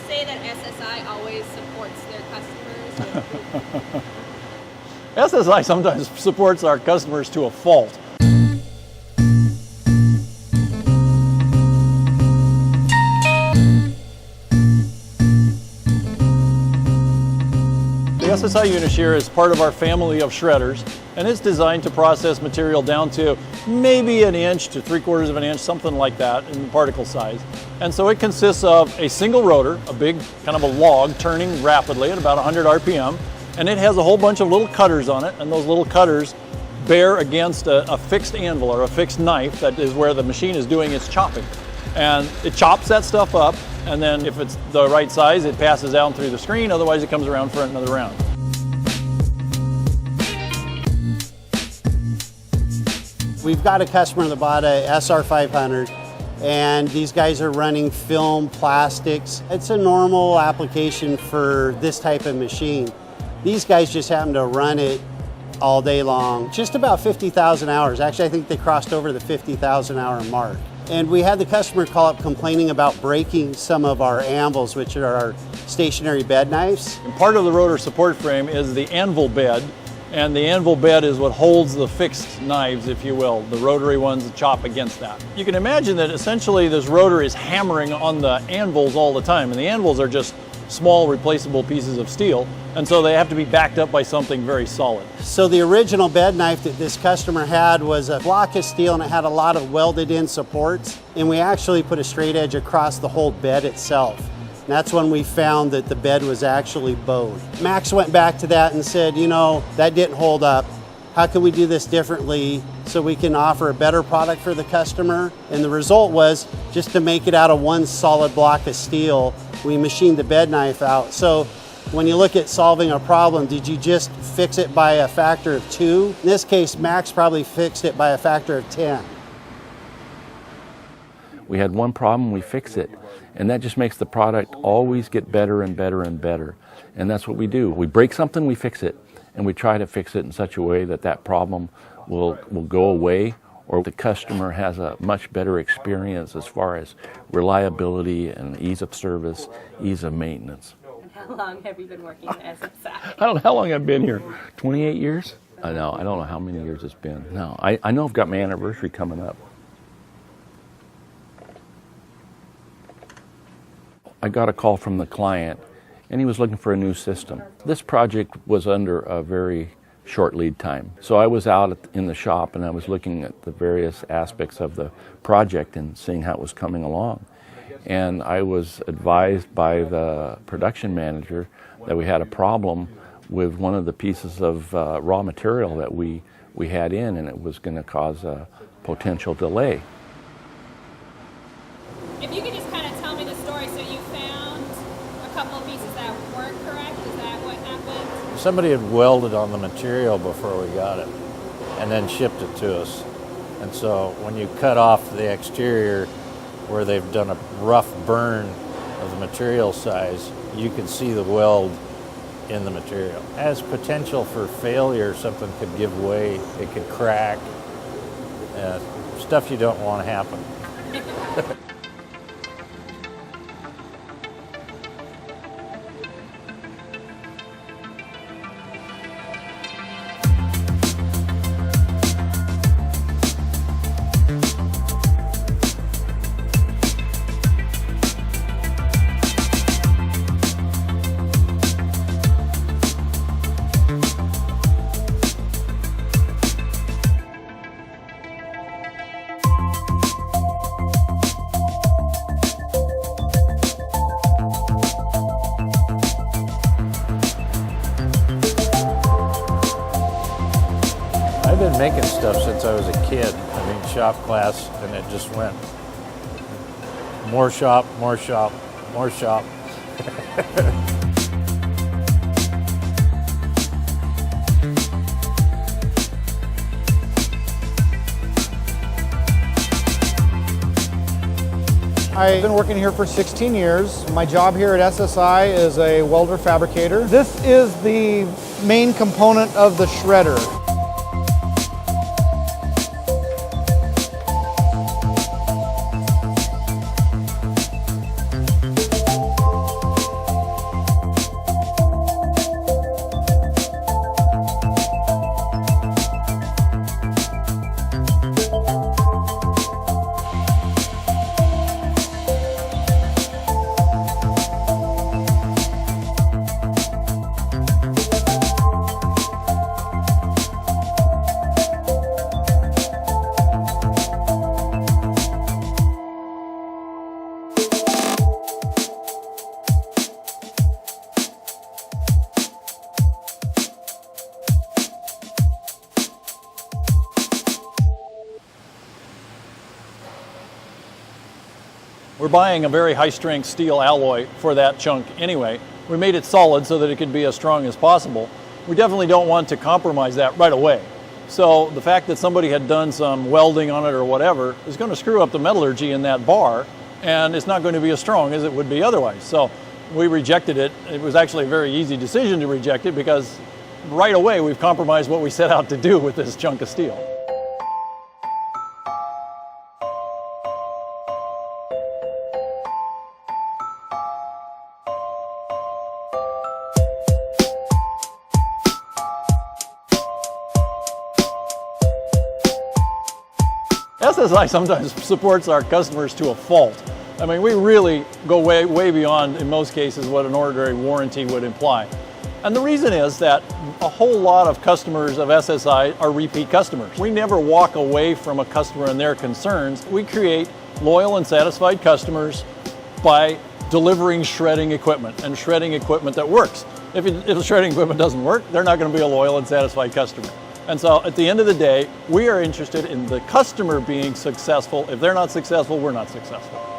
say that SSI always supports their customers? SSI sometimes supports our customers to a fault. The SSI Unishear is part of our family of shredders, and it's designed to process material down to maybe an inch to 3/4 of an inch, something like that in the particle size. And so it consists of a single rotor, a big kind of a log turning rapidly at about 100 RPM, and it has a whole bunch of little cutters on it, and those little cutters bear against a fixed anvil or a fixed knife that is where the machine is doing its chopping. And it chops that stuff up, and then if it's the right size, it passes down through the screen, otherwise it comes around for another round. We've got a customer that bought a SR500, and these guys are running film, plastics. It's a normal application for this type of machine. These guys just happen to run it all day long, just about 50,000 hours. Actually, I think they crossed over the 50,000 hour mark. And we had the customer call up complaining about breaking some of our anvils, which are our stationary bed knives. And part of the rotor support frame is the anvil bed, and the anvil bed is what holds the fixed knives, if you will, the rotary ones that chop against that. You can imagine that essentially this rotor is hammering on the anvils all the time, and the anvils are just small replaceable pieces of steel, and so they have to be backed up by something very solid. So the original bed knife that this customer had was a block of steel, and it had a lot of welded in supports, and we actually put a straight edge across the whole bed itself. And that's when we found that the bed was actually bowed. Max went back to that and said, you know, that didn't hold up. How can we do this differently so we can offer a better product for the customer? And the result was just to make it out of one solid block of steel. We machined the bed knife out. So when you look at solving a problem, did you just fix it by a factor of 2? In this case, Max probably fixed it by a factor of 10. We had one problem, we fix it. And that just makes the product always get better and better and better. And that's what we do. We break something, we fix it. And we try to fix it in such a way that that problem will go away, or the customer has a much better experience as far as reliability and ease of service, ease of maintenance. And how long have you been working at SSI? I don't know how long I've been here. 28 years? I don't know how many years it's been. No, I know I've got my anniversary coming up. I got a call from the client, and he was looking for a new system. This project was under a very short lead time. So I was out in the shop, and I was looking at the various aspects of the project and seeing how it was coming along. And I was advised by the production manager that we had a problem with one of the pieces of raw material that we had in, and it was going to cause a potential delay. If you could just kind of tell me the story. So you found a couple of pieces that weren't correct. Is that what happened? Somebody had welded on the material before we got it and then shipped it to us. And so when you cut off the exterior where they've done a rough burn of the material size, you can see the weld in the material. It has potential for failure. Something could give way, it could crack, stuff you don't want to happen. I've been making stuff since I was a kid. I mean, shop class, and it just went more shop, more shop, more shop. I've been working here for 16 years. My job here at SSI is a welder fabricator. This is the main component of the shredder. buying a very high strength steel alloy for that chunk anyway. We made it solid so that it could be as strong as possible. We definitely don't want to compromise that right away. So the fact that somebody had done some welding on it or whatever is going to screw up the metallurgy in that bar, and it's not going to be as strong as it would be otherwise. So we rejected it. It was actually a very easy decision to reject it because right away we've compromised what we set out to do with this chunk of steel. SSI sometimes supports our customers to a fault. I mean, we really go way beyond, in most cases, what an ordinary warranty would imply. And the reason is that a whole lot of customers of SSI are repeat customers. We never walk away from a customer and their concerns. We create loyal and satisfied customers by delivering shredding equipment, and shredding equipment that works. If the shredding equipment doesn't work, they're not going to be a loyal and satisfied customer. And so at the end of the day, we are interested in the customer being successful. If they're not successful, we're not successful.